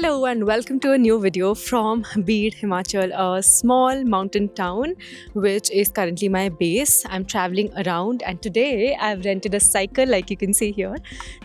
Hello and welcome to a new video from Beed, Himachal, a small mountain town which is currently my base. I'm traveling around and today I've rented a cycle like you can see here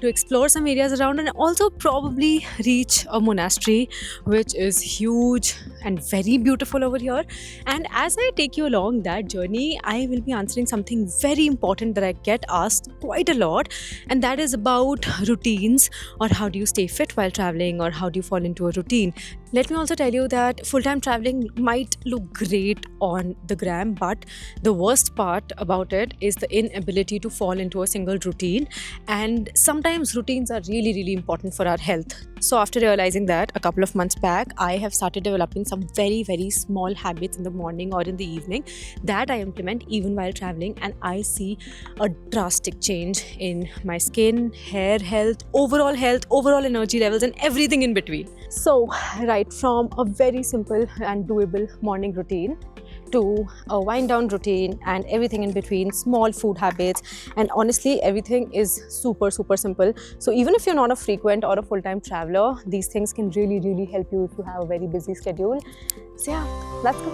to explore some areas around and also probably reach a monastery which is huge and very beautiful over here. And as I take you along that journey, I will be answering something very important that I get asked quite a lot, and that is about routines, or how do you stay fit while traveling, or how do you fall into a routine. Let me also tell you that full-time traveling might look great on the gram, but the worst part about it is the inability to fall into a single routine, and sometimes routines are really important for our health. So after realizing that a couple of months back, I have started developing some very small habits in the morning or in the evening that I implement even while traveling, and I see a drastic change in my skin, hair health, overall energy levels, and everything in between. So, right from a very simple and doable morning routine to a wind down routine and everything in between, small food habits, and honestly, everything is super simple. So, even if you're not a frequent or a full time traveler, these things can really help you if you have a very busy schedule. So, yeah, let's go.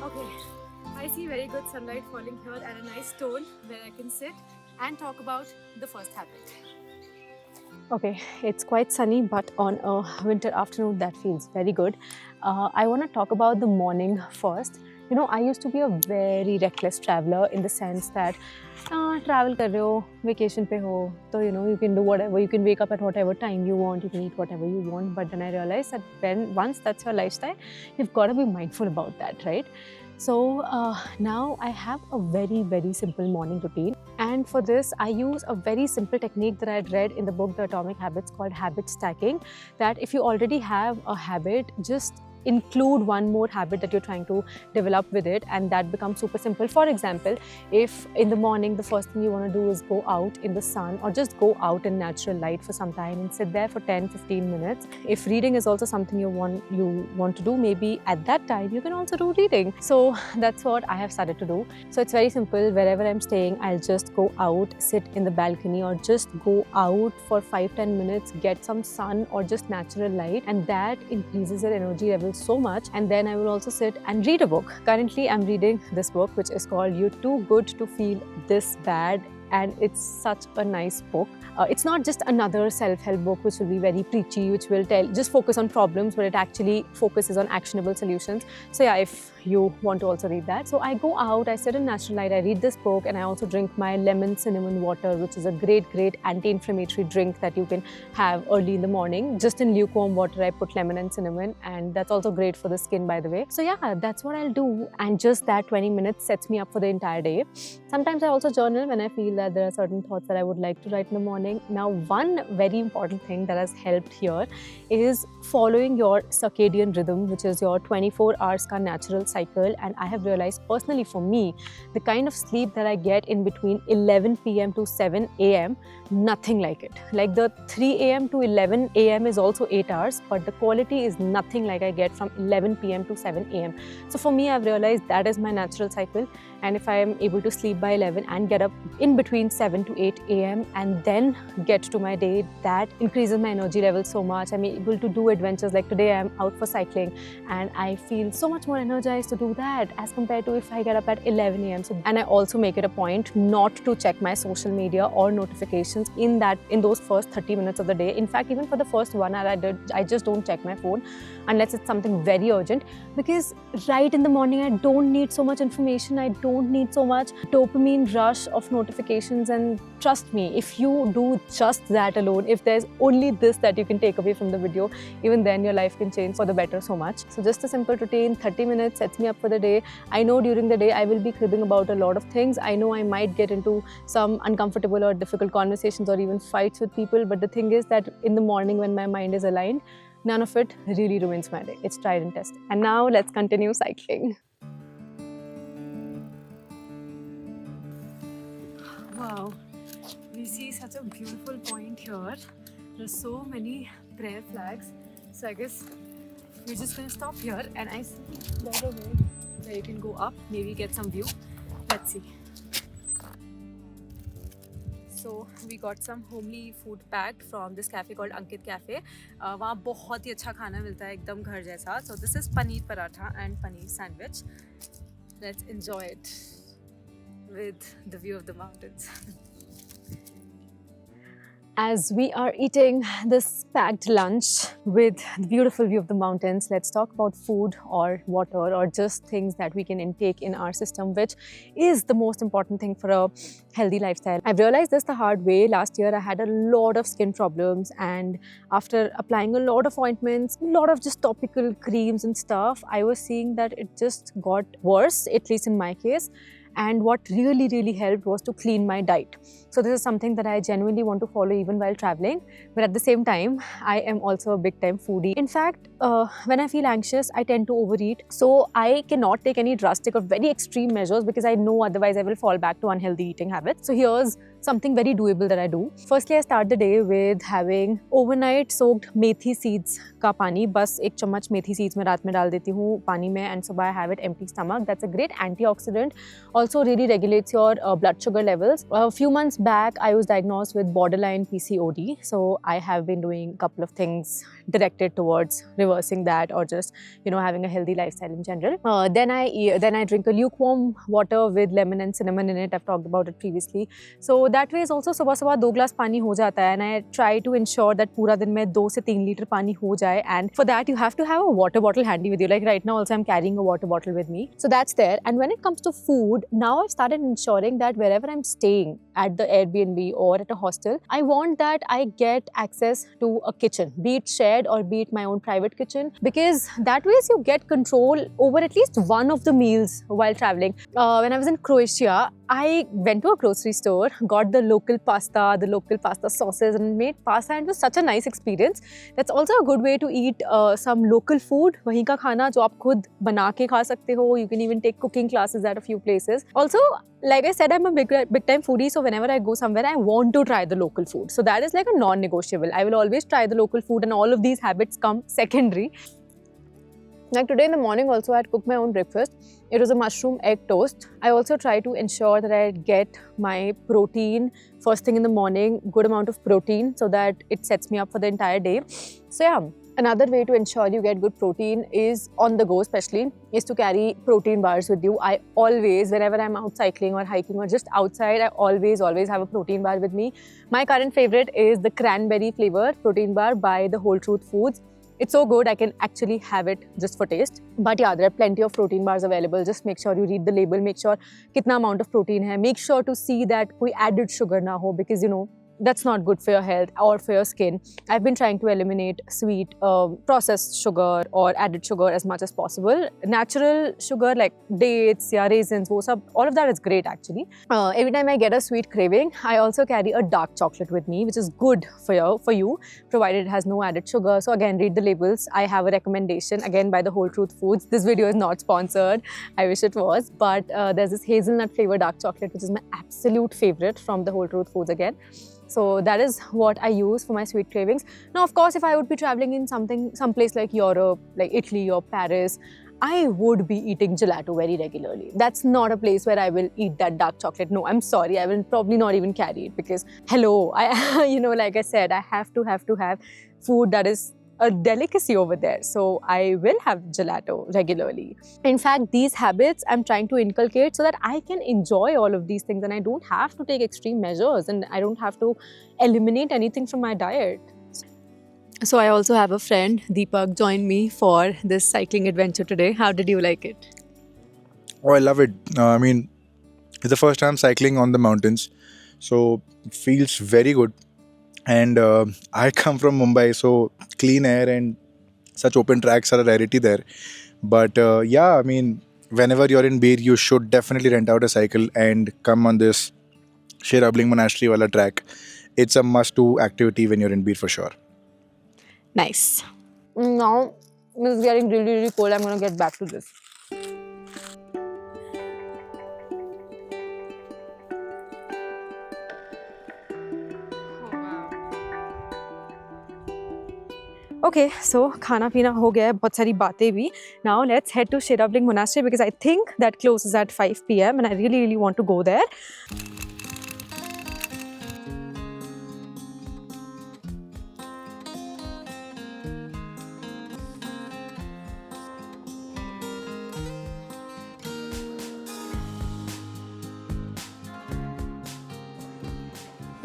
Okay, I see very good sunlight falling here and a nice stone where I can sit and talk about the first habit. Okay, it's quite sunny, but on a winter afternoon, that feels very good. I want to talk about the morning first. You know, I used to be a very reckless traveler in the sense that travel कर रहे हो, vacation पे हो, तो you know you can do whatever, you can wake up at whatever time you want, you can eat whatever you want. But then I realized that once that's your lifestyle, you've got to be mindful about that, right? So now I have a very simple morning routine. And for this, I use a very simple technique that I had read in the book The Atomic Habits called habit stacking. That if you already have a habit, just include one more habit that you're trying to develop with it, and that becomes super simple. For example, if in the morning the first thing you want to do is go out in the sun or just go out in natural light for some time and sit there for 10-15 minutes. If reading is also something you want to do, maybe at that time you can also do reading. So that's what I have started to do. So it's very simple. Wherever I'm staying, I'll just go out, sit in the balcony, or just go out for 5-10 minutes, get some sun or just natural light, and that increases your energy level so much. And then I will also sit and read a book. Currently, I'm reading this book which is called You're Too Good to Feel This Bad, and it's such a nice book. It's not just another self-help book which will be very preachy, which will just focus on problems, but it actually focuses on actionable solutions. So yeah, if you want to also read that. So I go out, I sit in natural light, I read this book, and I also drink my lemon cinnamon water, which is a great anti-inflammatory drink that you can have early in the morning. Just in lukewarm water, I put lemon and cinnamon, and that's also great for the skin, by the way. So yeah, that's what I'll do, and just that 20 minutes sets me up for the entire day. Sometimes I also journal when I feel that there are certain thoughts that I would like to write in the morning. Now, one very important thing that has helped here is following your circadian rhythm, which is your 24 hours ka natural cycle. And I have realized personally for me, the kind of sleep that I get in between 11 p.m. to 7 a.m., nothing like it. Like the 3 a.m. to 11 a.m. is also 8 hours, but the quality is nothing like I get from 11 p.m. to 7 a.m. So for me, I've realized that is my natural cycle. And if I am able to sleep by 11 and get up in between 7 to 8 a.m. and then get to my day, that increases my energy level so much. I'm able to do adventures like today I'm out for cycling and I feel so much more energized to do that as compared to if I get up at 11 a.m. So, and I also make it a point not to check my social media or notifications in those first 30 minutes of the day. In fact, even for the first 1 hour, I just don't check my phone unless it's something very urgent, because right in the morning I don't need so much information, I don't need so much dopamine rush of notifications. And trust me, if you do just that alone, if there's only this that you can take away from the video, even then your life can change for the better so much. So just a simple routine, 30 minutes sets me up for the day. I know during the day I will be cribbing about a lot of things. I know I might get into some uncomfortable or difficult conversations or even fights with people, but the thing is that in the morning when my mind is aligned, none of it really ruins my day. It's tried and tested. And now let's continue cycling. Wow, we see such a beautiful point here. There's so many prayer flags. So I guess we're just gonna stop here, and I see the other way where you can go up, maybe get some view. Let's see. So we got some homely food packed from this cafe called Ankit Cafe. वहाँ बहुत ही अच्छा खाना मिलता है एकदम घर जैसा. So this is paneer paratha and paneer sandwich. Let's enjoy it with the view of the mountains. As we are eating this packed lunch with the beautiful view of the mountains, let's talk about food or water or just things that we can intake in our system, which is the most important thing for a healthy lifestyle. I've realized this the hard way. Last year I had a lot of skin problems, and after applying a lot of ointments, a lot of just topical creams and stuff, I was seeing that it just got worse, at least in my case. And what really helped was to clean my diet. So this is something that I genuinely want to follow even while traveling, but at the same time I am also a big time foodie. In fact, when I feel anxious, I tend to overeat, so I cannot take any drastic or very extreme measures because I know otherwise I will fall back to unhealthy eating habits. So here's something very doable that I do. Firstly, I start the day with having overnight soaked methi seeds का पानी. बस एक चम्मच मेथी seeds में रात में डाल देती हूँ पानी में, and सुबह I have it empty stomach. That's a great antioxidant. Also really regulates your blood sugar levels. A few months back, I was diagnosed with borderline PCOD. So I have been doing a couple of things directed towards reversing that, or just, you know, having a healthy lifestyle in general. Then I drink a lukewarm water with lemon and cinnamon in it. I've talked about it previously. So that way is also सुबह सुबह 2 glass पानी हो जाता है, and I try to ensure that पूरा दिन में 2 से 3 लीटर पानी हो जाए. And for that you have to have a water bottle handy with you. Like right now also I'm carrying a water bottle with me. So that's there. And when it comes to food, now I've started ensuring that wherever I'm staying at the Airbnb or at a hostel, I want that I get access to a kitchen, be it shared or be it my own private kitchen, because that way you get control over at least one of the meals while traveling. When I was in Croatia, I went to a grocery store, got the local pasta sauces, and made pasta, and it was such a nice experience. That's also a good way to eat some local food. वहीं का खाना जो आप खुद बना के खा सकते हो. You can even take cooking classes at a few places. Also, like I said, I'm a big time foodie, so whenever I go somewhere, I want to try the local food. So that is like a non-negotiable. I will always try the local food, and all of these habits come secondary. Like today in the morning also, I had cooked my own breakfast. It was a mushroom egg toast. I also try to ensure that I get my protein first thing in the morning, good amount of protein, so that it sets me up for the entire day. So yeah, another way to ensure you get good protein is on the go, especially, is to carry protein bars with you. I always, whenever I'm out cycling or hiking or just outside, I always have a protein bar with me. My current favorite is the cranberry flavor protein bar by the Whole Truth Foods. It's so good, I can actually have it just for taste. But yeah, there are plenty of protein bars available. Just make sure you read the label, make sure kitna amount of protein hai. Make sure to see that koi added sugar na ho, because you know, that's not good for your health or for your skin. I've been trying to eliminate sweet, processed sugar or added sugar as much as possible. Natural sugar like dates, yeah, raisins, all of that is great actually. Every time I get a sweet craving, I also carry a dark chocolate with me, which is good for you, provided it has no added sugar. So again, read the labels. I have a recommendation again by the Whole Truth Foods. This video is not sponsored. I wish it was, but there's this hazelnut flavor dark chocolate, which is my absolute favorite from the Whole Truth Foods again. So that is what I use for my sweet cravings. Now, of course, if I would be traveling in some place like Europe, like Italy or Paris, I would be eating gelato very regularly. That's not a place where I will eat that dark chocolate. No, I'm sorry. I will probably not even carry it because, hello, you know, like I said, I have to have food that is a delicacy over there. So I will have gelato regularly. In fact, these habits I'm trying to inculcate so that I can enjoy all of these things and I don't have to take extreme measures and I don't have to eliminate anything from my diet. So I also have a friend, Deepak, join me for this cycling adventure today. How did you like it? Oh, I love it. I mean, it's the first time cycling on the mountains. So it feels very good. And I come from Mumbai, so clean air and such open tracks are a rarity there. But yeah, I mean, whenever you're in Bir, you should definitely rent out a cycle and come on this Sherabling Monastery wala track. It's a must-do activity when you're in Bir for sure. Nice. Now, it's getting really, really cold. I'm going to get back to this. Okay, so खाना पीना हो गया है, बहुत सारी बातें भी. Now let's head to Sherabling Monastery because I think that closes at 5 PM and I really want to go there.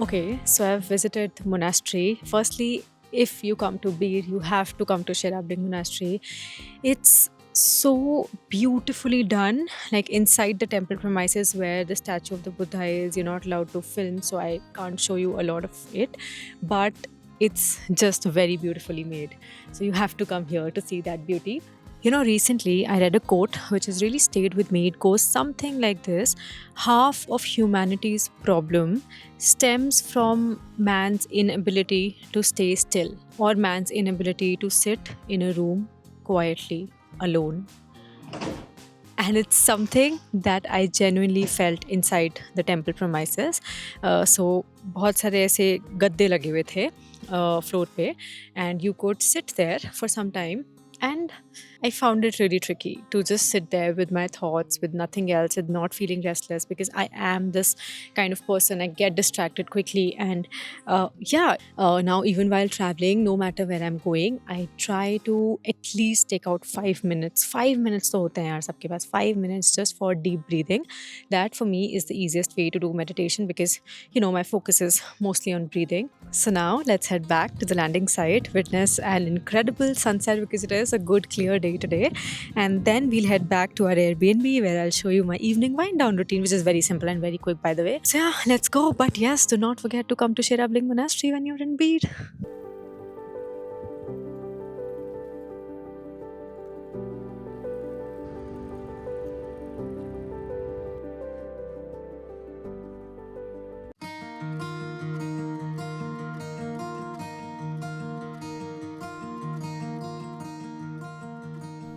Okay, so I've visited the monastery. Firstly, if you come to Bir, you have to come to Sherabling Monastery. It's so beautifully done. Like inside the temple premises where the statue of the Buddha is, you're not allowed to film, so I can't show you a lot of it. But it's just very beautifully made. So you have to come here to see that beauty. You know, recently I read a quote which has really stayed with me. It goes something like this: half of humanity's problem stems from man's inability to stay still, or man's inability to sit in a room quietly alone. And it's something that I genuinely felt inside the temple premises. So बहुत सारे ऐसे गद्दे लगे हुए थे floor पे, and you could sit there for some time. And I found it really tricky to just sit there with my thoughts, with nothing else, with not feeling restless, because I am this kind of person. I get distracted quickly. And now even while traveling, no matter where I'm going, I try to at least take out 5 minutes. 5 minutes तो होते हैं यार सबके पास. 5 minutes just for deep breathing. That for me is the easiest way to do meditation, because my focus is mostly on breathing. So now let's head back to the landing site, witness an incredible sunset, because it is a good clear day today. And then we'll head back to our Airbnb, where I'll show you my evening wind down routine, which is very simple and very quick, by the way. So yeah, let's go. But yes, do not forget to come to Sherabling Monastery when you're in Bir.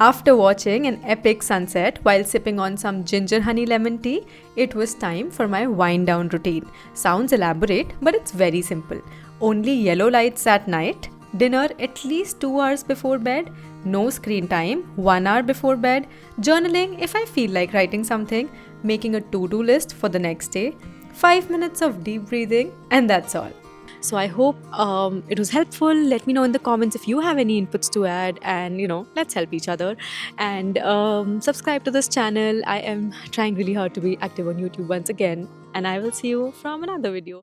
After watching an epic sunset while sipping on some ginger honey lemon tea, it was time for my wind down routine. Sounds elaborate, but it's very simple. Only yellow lights at night, dinner at least 2 hours before bed, no screen time 1 hour before bed, journaling if I feel like writing something, making a to-do list for the next day, 5 minutes of deep breathing, and that's all. So I hope it was helpful. Let me know in the comments if you have any inputs to add, and let's help each other. And subscribe to this channel. I am trying really hard to be active on YouTube once again, and I will see you from another video.